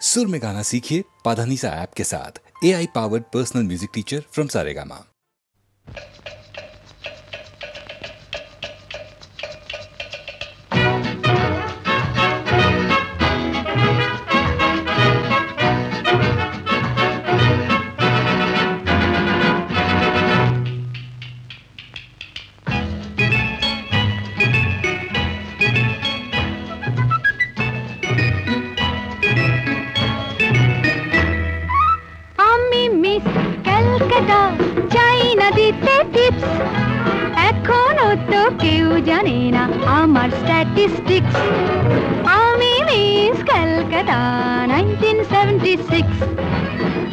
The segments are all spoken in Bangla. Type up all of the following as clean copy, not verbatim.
सुर में गाना सीखिए पाधानीसा ऐप के साथ। AI powered personal music teacher from Saregama. Statistics. Army Miss Calcutta 1976.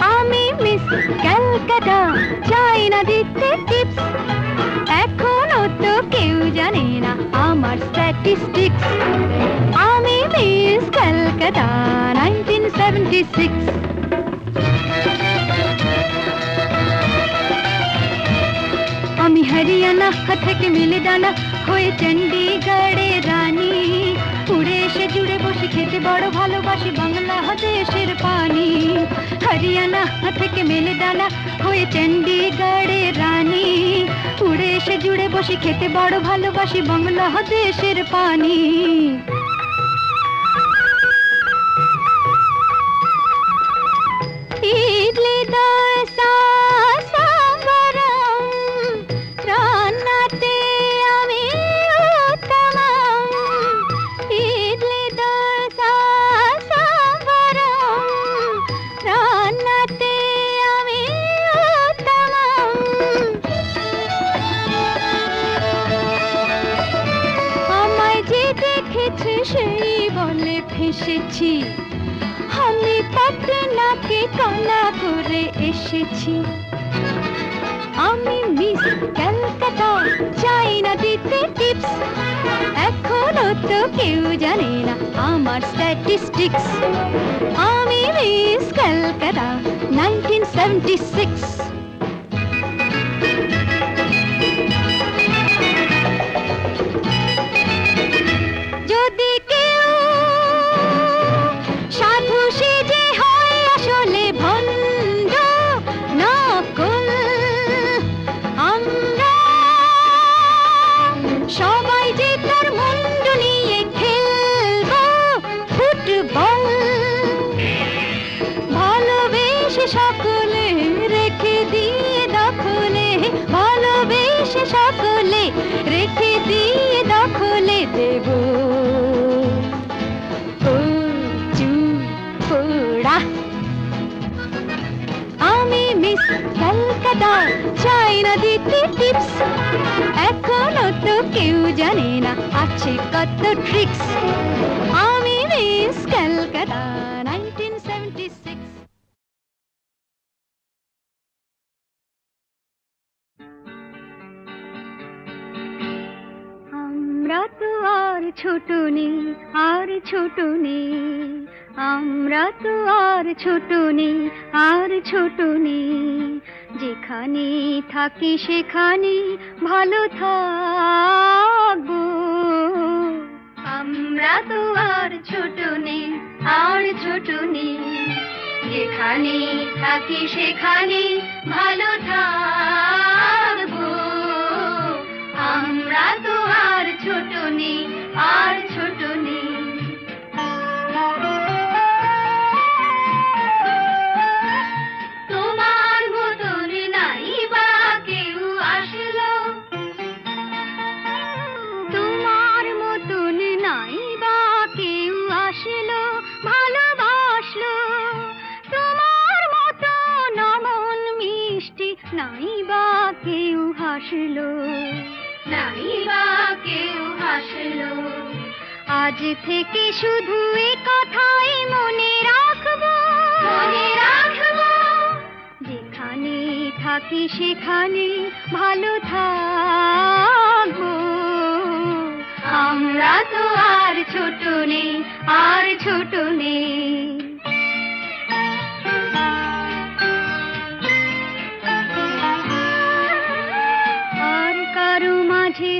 Army Miss Calcutta China দিতে tips এখনো তো কেউ জানে না আমার statistics. Army Miss Calcutta 1976. আমি হরিয়ানা থেকে মিলে ডানা হয়ে চণ্ডীগড়ে রানী উড়ে এসে জুড়ে বসে খেতে বড় ভালোবাসি বাংলাদেশের পানি হরিয়ানা থেকে মেলে ডানা হয়ে চণ্ডীগড়ে রানী উড়ে এসে জুড়ে বসে খেতে বড় ভালোবাসি বাংলাদেশের পানি ইডলি দোসা এসেছি আমি পাটনাকে কানা করে এসেছি আমি মিস ক্যালকাটা চাইনা দিতে টিপস এখনো তো কেউ জানে না আমার স্ট্যাটিস্টিক্স আমি মিস ক্যালকাটা 1976 চাইনা দিতে টিপস এখনো তো কেউ জানে না আছে কত ট্রিক্স আমি মিস ক্যালকাটা 1976 আমরা তো আর ছোট নেই আর ছোট নেই আমরা তো আর ছোট নেই আর ছোট নেই যেখানে থাকি সেখানে ভালো থাকবো আমরা তো আর ছোট নেই আর ছোট নেই যেখানে থাকি সেখানে ভালো থাকবো আমরা তো আর ছোট নেই আর ছোট নেই আজ থেকে শুধু এই কথাই মনে রাখবো যেখানে থাকি সেখানে ভালো থাকবো আমরা তো আর ছোট নেই আর ছোট নেই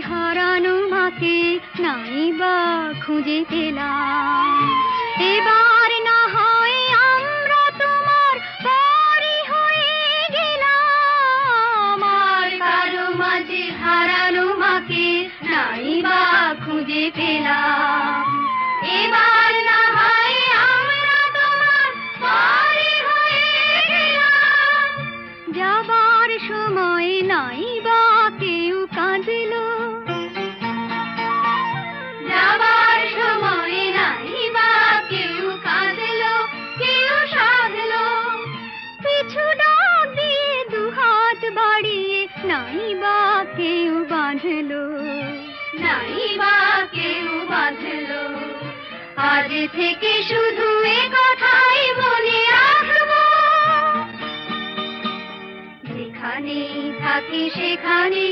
হারানো মাকে নাই বা খুঁজে পেলাম এবার না হয় থেকে শুধু এ কথাই মনে রাখবো, যেখানে থাকি সেখানে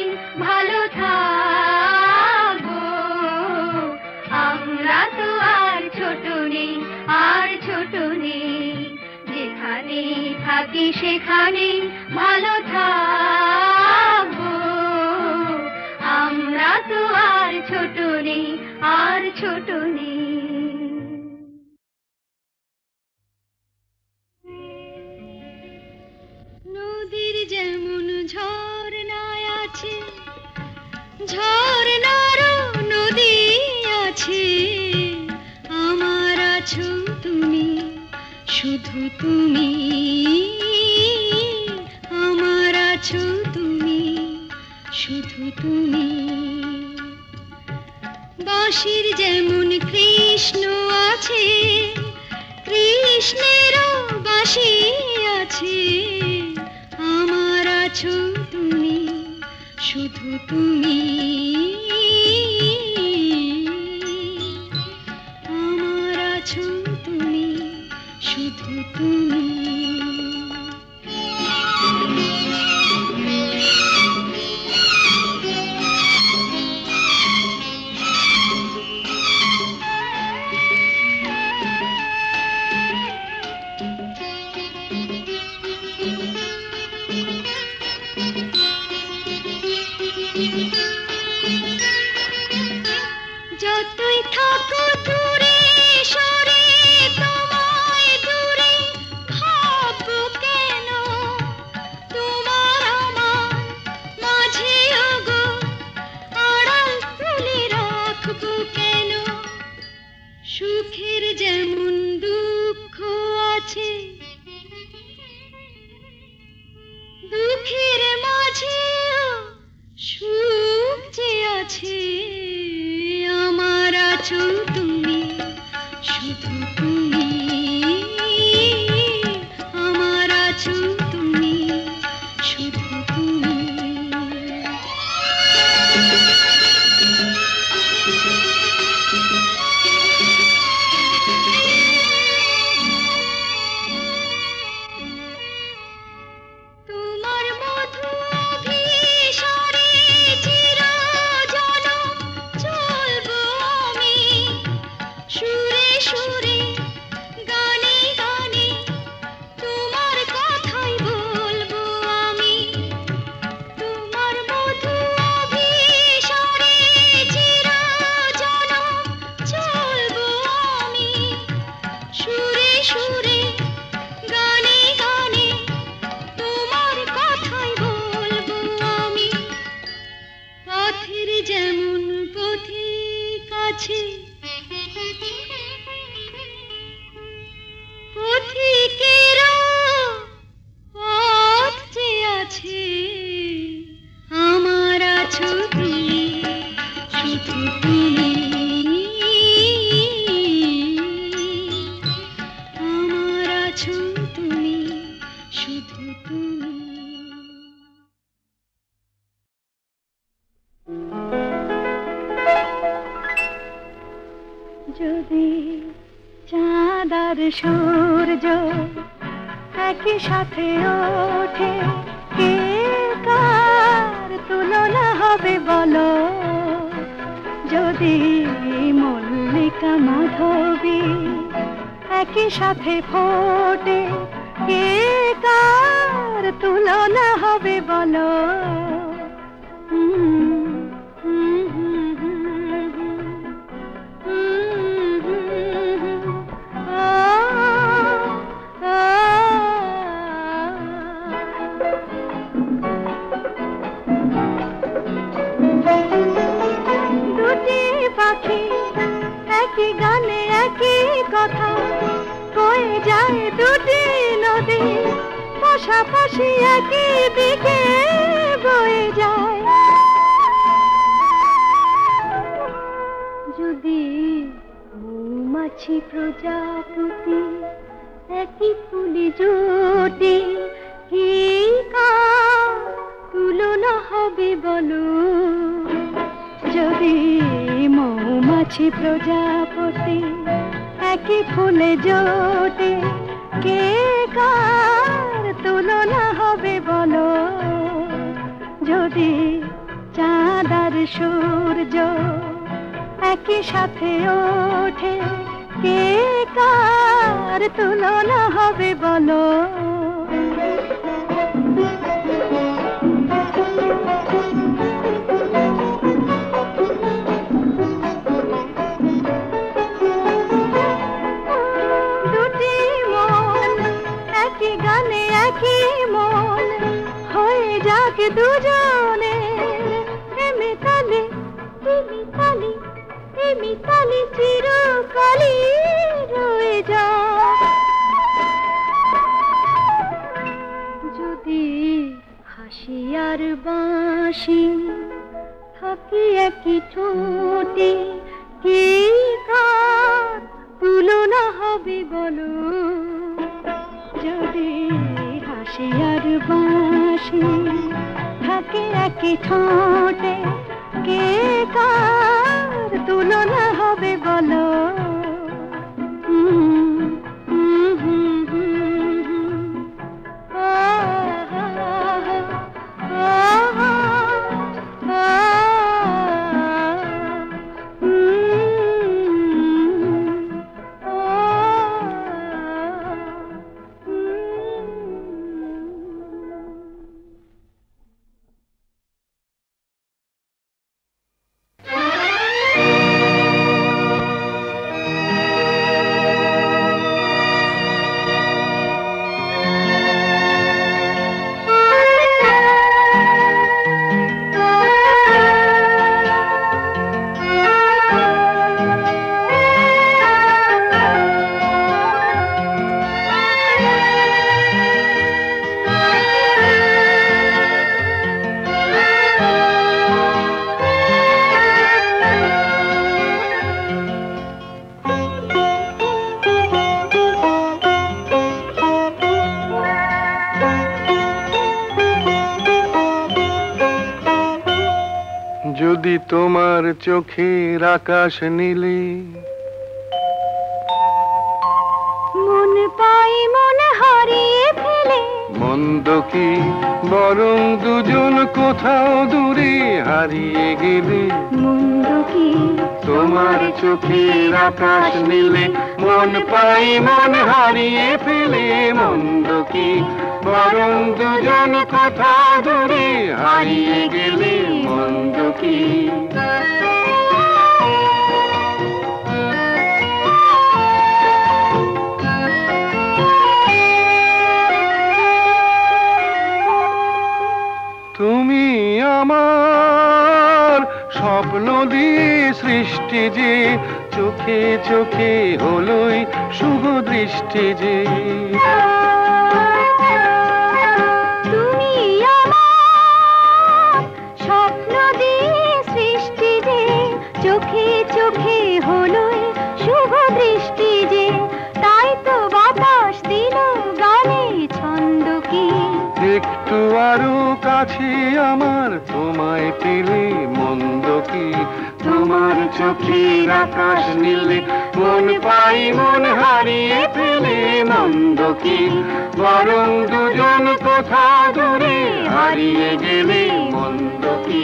ভালো থাকবো। আমরা তো আর ছোট নেই, আর ছোট নেই, যেখানে থাকি সেখানে ভালো থাকবো। আমরা তো আর ছোট নেই, আর ছোট নেই। নদীর যেমন ঝর্ণায় আছে, ঝর্ণারও নদী আছে, আমার আছো তুমি, শুধু তুমি, আমার আছো তুমি, শুধু তুমি। বাঁশির যেমন কৃষ্ণ আছে, কৃষ্ণেরও বাঁশি আছে, আমার আছো তুমি, শুধু তুমি, আমার আছো তুমি, শুধু তুমি। যতই থাকো দূরে সরে, তোমায় দূরে ভাববো কেন, তোমার আমার মাঝে ওগো আড়াল তুলে রাখবো কেন। সুখের যেমন দুঃখ আছে, দুঃখের মাঝেও সুখ যে আছে, আমার আছো তুমি, শুধু তুমি, আমার আছো তুমি, শুধু তুমি। তোমার মধু অভিসারে চিরজনম চলবো আমি, সুরে সুরে গানে গানে তোমার কথাই বলবো আমি। তোমার মধু অভিসারে চিরজনম চলবো আমি, সুরে সুরে গানে গানে তোমার কথাই বলবো আমি। পথের যেমন পথিক আছে, পথিকেরও পথ যে আছে, আমার আছো তুমি, শুধু তুমি, আমার আছো তুমি, শুধু তুমি। যদি চাঁদ আর সূর্য একই সাথে ওঠে, কে কার তুলনা হবে বলো। যদি মল্লিকা মাধবী একই সাথে ফোটে, কে কার তুলনা হবে বলো। দুটি পাখি একই গানে একই কথা বয়ে যায়, দুটি নদী পাশাপাশি একই দিকে বয়ে যায়। যদি মৌমাছি প্রজাপতি একই ফুলে জোটে, কি কার তুলনা হবে বলো। যদি মৌমাছি প্রজাপতি কি ফুলে জোটে, কে কার তুলনা হবে বলো। যদি চাঁদ আর সূর্য একই সাথে ওঠে, কে কার তুলনা হবে বলো। দুটি মন একই গানে একই মন হয়ে যাক দুজনে, মিতালি মিতালি মিতালি চিরকালই রয়ে যা। যদি হাসি আর বাঁশি থাকি একই ঠোঁটে, কি কার তুলনা হবে বলো। যদি হাসি আর বাঁশি থাকে একই ঠোঁটে, কে কার তুলনা হবে বলো। যদি তোমার চোখের আকাশ নীলে, মন পাই মন হারিয়ে ফেলে, মন্দ কি বরং দুজন কোথাও দূরে হারিয়ে গেলে। মন্দ কি তোমার চোখের আকাশ নীলে, মন পাই মন হারিয়ে ফেলে, মন্দ কি বরং দুজন কোথাও দূরে হারিয়ে গেলে। মন্দ কি তুমি আমার স্বপ্ন দিয়ে সৃষ্টি যে, চোখে চোখে হলোই শুভ দৃষ্টি যে। তুমি আমার স্বপ্ন দিয়ে সৃষ্টি যে, চোখে চোখে হলোই শুভ দৃষ্টি যে। তাই তো বাতাস দিল গানে ছন্দ কি। একটু আরো কাছে আমার তোমায় পেলে, মন্দ কি তোমার চোখের আকাশ নীলে, মন পাই মন হারিয়ে ফেলে। মন্দ কি বরং দুজন কোথা দূরে হারিয়ে গেলে। মন্দ কি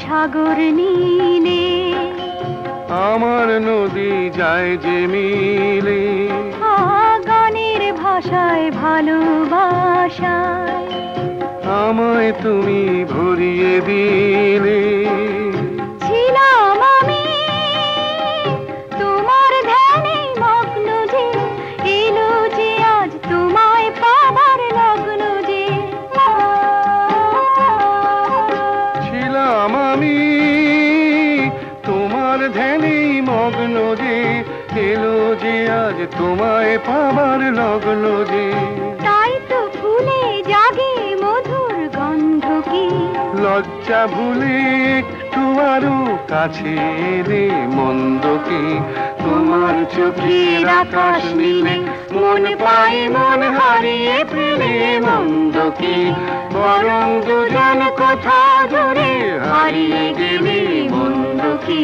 সাগর নীলে, আমার নদী যায় যে মিলে। গানের ভাষায় ভালোবাসায় আমায় তুমি ভরিয়ে দিলে। ছিলাম আমি তোমার ধ্যানে মগ্ন যে, এলো যে আজ তোমায় পাবার লগ্ন যে। ছিলাম আমি তোমার ধ্যানে মগ্ন যে, এলো যে লগ্ন যে, তাই তো ফুলে জাগে মধুর গন্ধ কি, লজ্জা ভুলে একটু আরো কাছে এলে মন্দ কি, তোমার চোখের আকাশ নীলে মন পাই মন হারিয়ে ফেলে মন্দ কি, বরং দুজন কোথাও দূরে হারিয়ে গেলে মন্দ কি।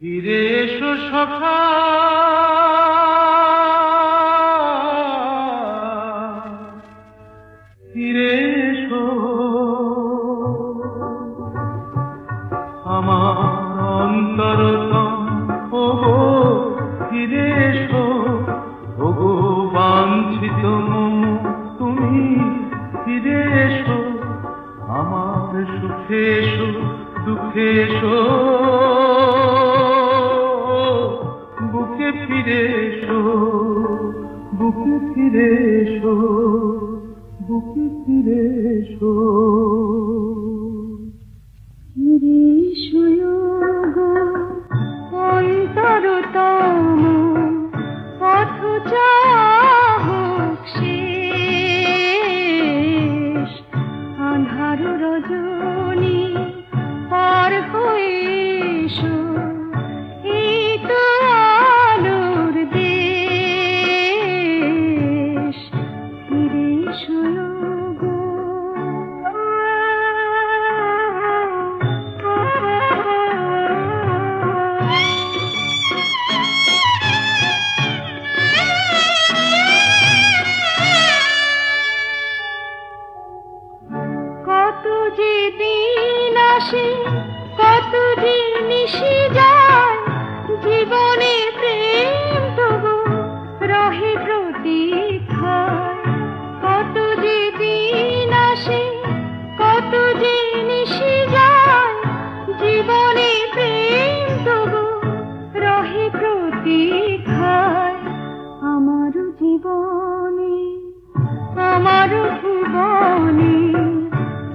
ফিরে এসো সখা, ফিরে এসো আমার অন্তরতম, ওগো ফিরে এসো, ওগো বাঞ্ছিত মম তুমি ফিরে এসো, আমার সুখে এসো দুঃখে এসো, বুকে ফিরে এসো, বুকে ফিরে এসো, বুকে ফিরে এসো। ফিরে এসো গো অন্তরতম পথ হোক শেষ, আঁধার রজনী পার হয়ে এসো, এই তো আলোর দেশ। ফিরে এসো গো। কত যে দিন আসে কত যে নিশি যায়, জীবনে প্রেম তবু রহে প্রতীক্ষায়। কত যে দিন আসে কত যে নিশি যায়, জীবনে প্রেম তবু রহে প্রতীক্ষায়। আমার জীবনে আমার ভুবনে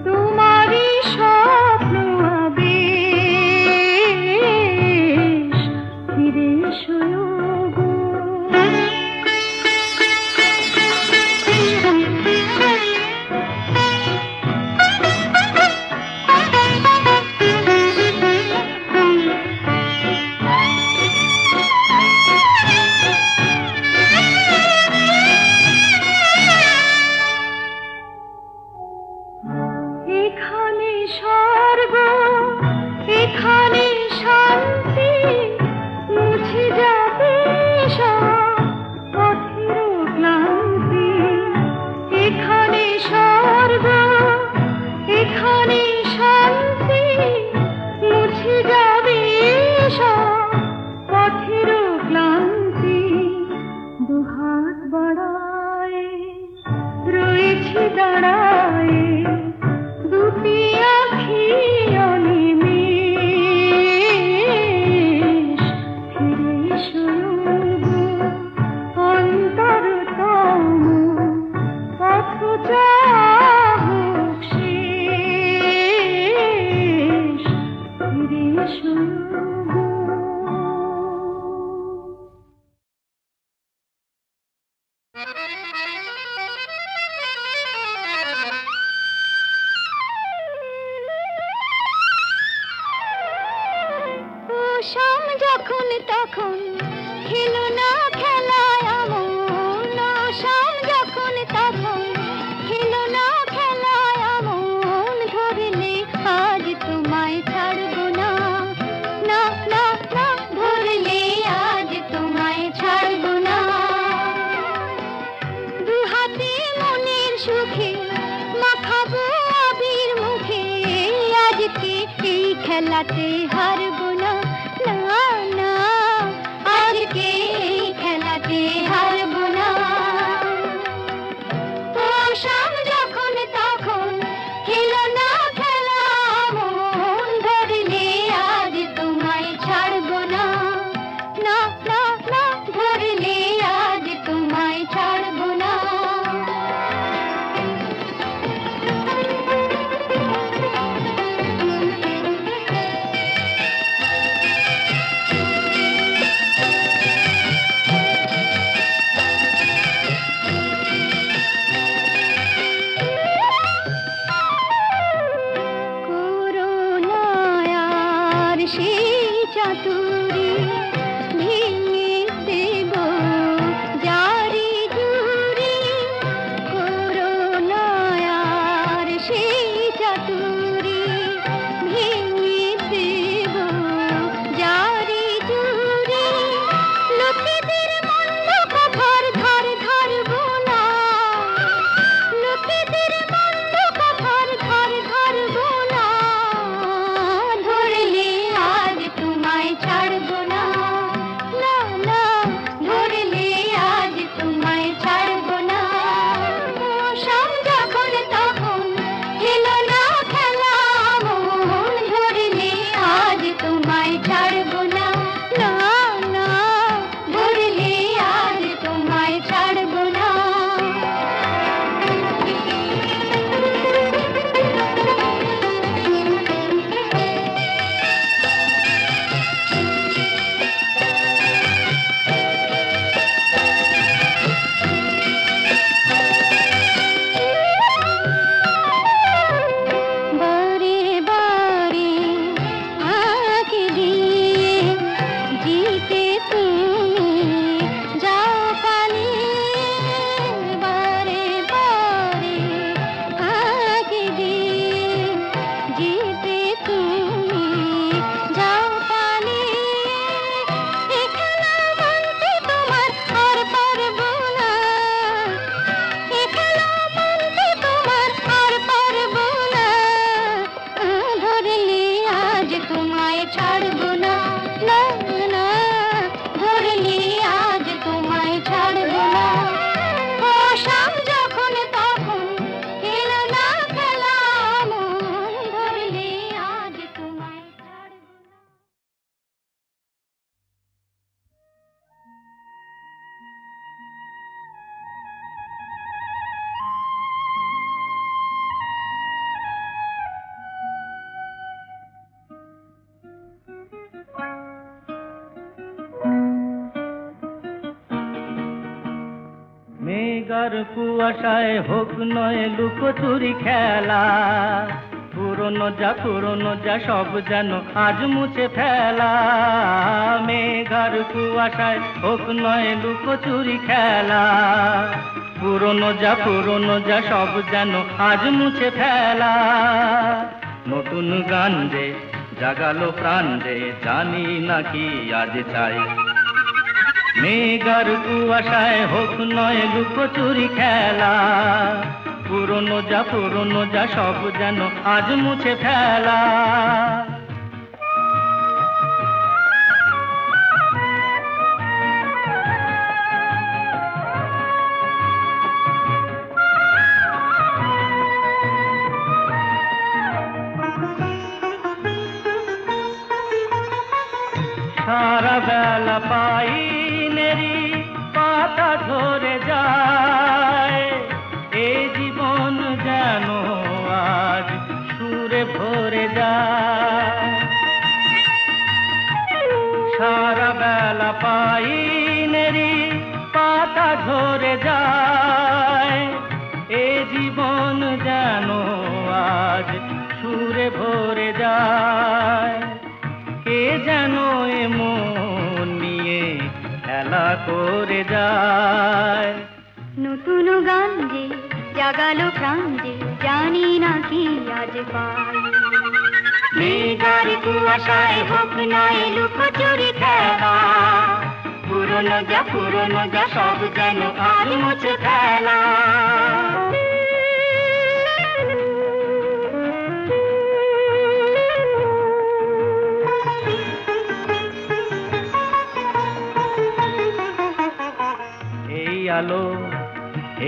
তোমারই স্বপ্ন আবেশ। ফিরে এসো গো। এখানে স্বর্গ এখানে শান্তি, মুছে যাবে সব পথের ক্লান্তি। এখানে স্বর্গ এখানে শান্তি, মুছে যাবে সব পথের ক্লান্তি। দুহাত বাড়ায় রয়েছি দাঁড়ায়, দুটি আখি অনিমেষ। ফিরে এসো গো অন্তরতম পথ হোক শেষ। ফিরে এসো গো। শাম যখন তখন খেলো না খেলায় আমন, শাম যখন তখন খেলো না খেলায় আমন। ধরলে আজ তোমায় ছাড়বো না, না না না, ধরলে আজ তোমায় ছাড়বো না। দুহাতে মনের সুখে মাখাবো আবির মুখে, আজকে এই খেলাতে হারবো না, না না, আজকে এই খেলাতে হারবো না। ও শাম যখন তখন খেলো না খেলা মন, ধরলে আজ তোমায় সেই চাতুরি ভেঙে দেব জারি জুরি করোনা আর সেই চাতুরি ভেঙে দেব জারি জুরি লোকেদের মন্দ কথার ধার ধারবো না লোকেদের মন্দ কথার ধার ধারবো না ধরলে আজ তোমায় ছাড়বো না না না ধরলে আজ তোমায় ছাড়বো না মৌসুম যখন তখন এলো না খেলা মন ধরলে আজ তোমায় ছাড়বো না না না ধরলে আজ তোমায় ছাড়বো না বারে বারে আঁকে দিয়ে জিতে তুমি যাও পালিয়ে বারে বারে আঁকে দিয়ে জিতে তুমি যাও পালিয়ে এ খেলা মানতে তোমার আর পারবো না এ খেলা মানতে তোমার আর পারবো না ধরলে আজ তোমায় ছাড়বো না না না ধরলে আজ তোমায় ছাড়বো না মৌসুম যখন তখন এলো না খেলা মন ধরলে আজ তোমায় ছাড়বো না মেঘার কুয়াশায় হোক নয় লুকোচুরি খেলা পুরনো যা সব যেন আজ মুছে ফেলা মেঘার কুয়াশায় হোক নয় লুকোচুরি খেলা পুরনো যা সব যেন আজ মুছে ফেলা নতুন গান যে জাগালো প্রাণ যে জানি নাকি আজ চাই মেঘার কুয়াশায় হোক নয় লুকোচুরি খেলা পুরনো যা সব যেন আজ মুছে ফেলা সারা বেলা পাইনেরি পাতা ঝরে যায় এ জীবন যেন আজ সুরে ভরে যায় সারা বেলা পাইনেরি পাতা ঝরে যায় এ জীবন যেন আজ সুরে ভরে যায় কে যেন মন নিয়ে খেলা করে যায় নতুন গান যে জাগালো প্রাণ যে জানি না কি আজ পাই মেঘার কুয়াশায় হোক নয় লুকোচুরি খেলা পুরনো যা সব যেন আজ মুছে ফেলা আলো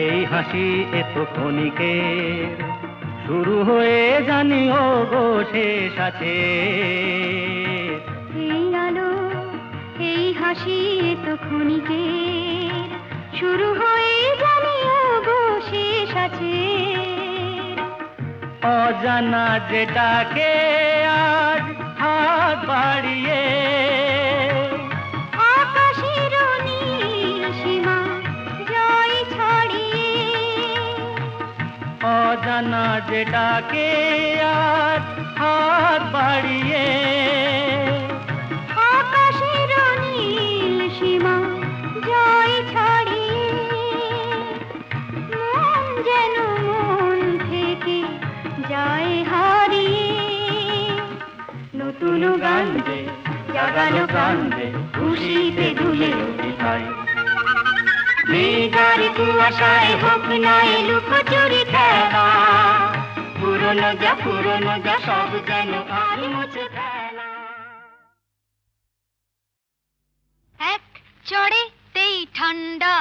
এই হাসি এত ক্ষণিকের শুরু হয়ে জানিও গো শেষ আছে এই আলো এই হাসি এত ক্ষণিকের শুরু হয়ে জানিও গো শেষ আছে অজানা যেটাকে আজ হাত বাড়িয়ে আকাশের নীল সীমা জয় ছড়িয়ে অজানা যেটাকে আজ হাত বাড়িয়ে জাগালো কান্দে খুশিতে দুলে উঠিতাই মেঘার কুয়াশায় হোক না লুকোচুরি খেলা পুরনো যা সব যেন আর মুছে ফেলা এক চড়েতেই ঠান্ডা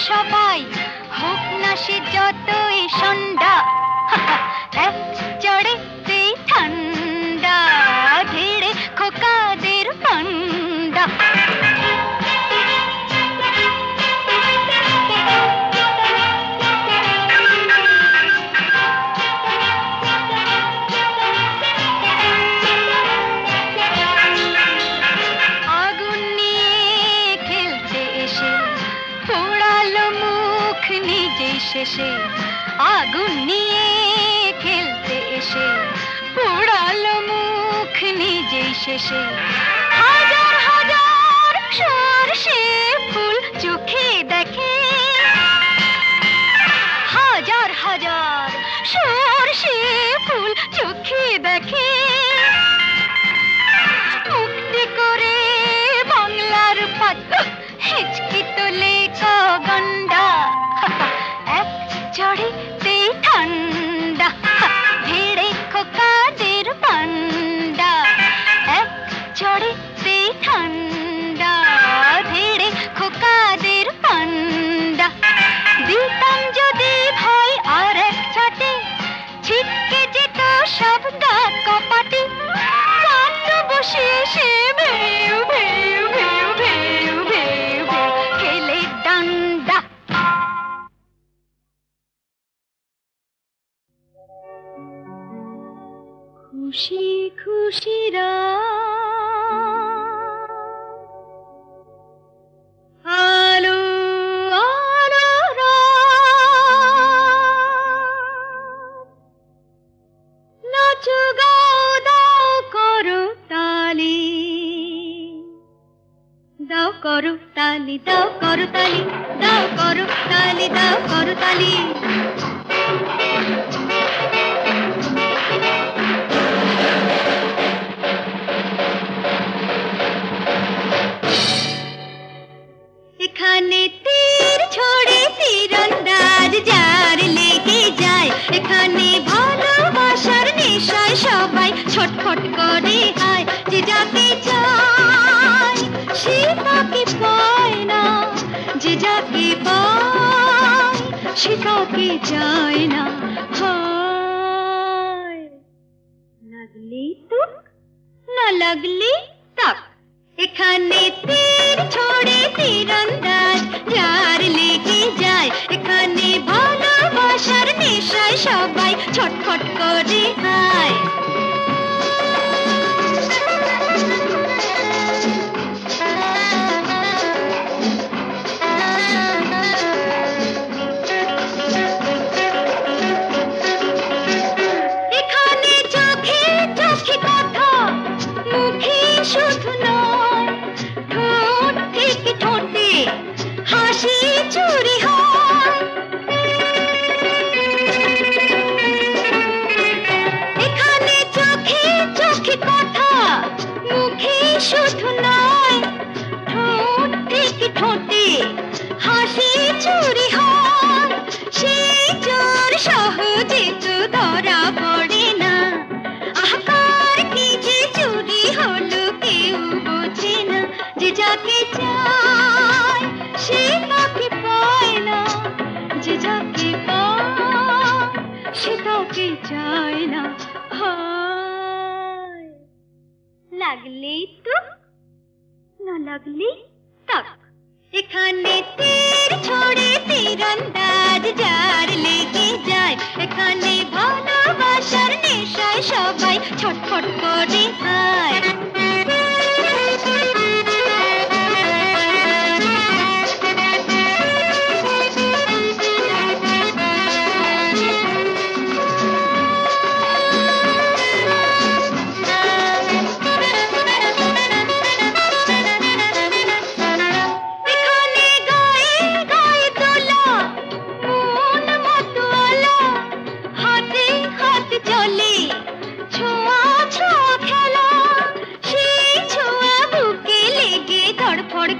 সবাই হোক না সে যতই সন্ধ্যা এক চড়েতেই ঠান্ডা ধীরে খোকাদের পান্ডা শেষে আগুন নিয়ে খেলতে এসে পোড়ালো মুখ নিজেই শেষে হাজার হাজার সরষে ফুল চোখে দেখে হাজার হাজার সরষে ফুল চোখে দেখে মুক্তি করে বাংলার পাত হেঁচকি তোলে গন্ডা চড়েতেই ঠান্ডা ভিড়ে খোকাদের পান্ডা এক চড়েতেই ঠান্ডা ভিড়ে খোকাদের পান্ডা দিতাম যদি ভাই আর এক ছাটে ছিটকে যেত সব দাগ কপাটে কান্দ বসে সে ভেউ ভেউ ভেউ ভেউ ভেউ খেলে ডান্ডা খুশি খুশিরা আলো আলো নাচো গাও দাও করো তালি দাও করো তালি দাও করো তালি দাও করো তালি দাও করো তালি এখানে তীর ছড়ে তীরন্দাজ যার লেগে যায় এখানে ভালোবাসার নেশায় সবাই ছটফট করে হায় যে যাকে চায় সে তাকে পায় না যে যাকে পায় সে তাকে চায় না হায় লাগলে তুক না লাগলে তাক এখানে তীর ছড়ে তীরন্দাজ যার লেগে যায় এখানে ভালোবাসা যে হাসি চুরি হয় সেই চোর সহজে তো ধরা পড়ে না। আহকার কি যে চুরি হলো কেউ বোঝে না। যে যাকে চায় সে তাকে পায় না, যে যাকে পায় সে তাকে চায় না। হায় লাগলেই তো, না লাগলেই তাক। এখানে তীর ছড়ে তীরন্দাজ যার লেগে যায়, এখানে ভালোবাসার নেশায় সবাই ছটফট করে হায়।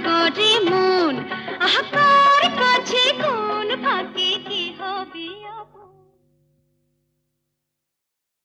করে মন আহা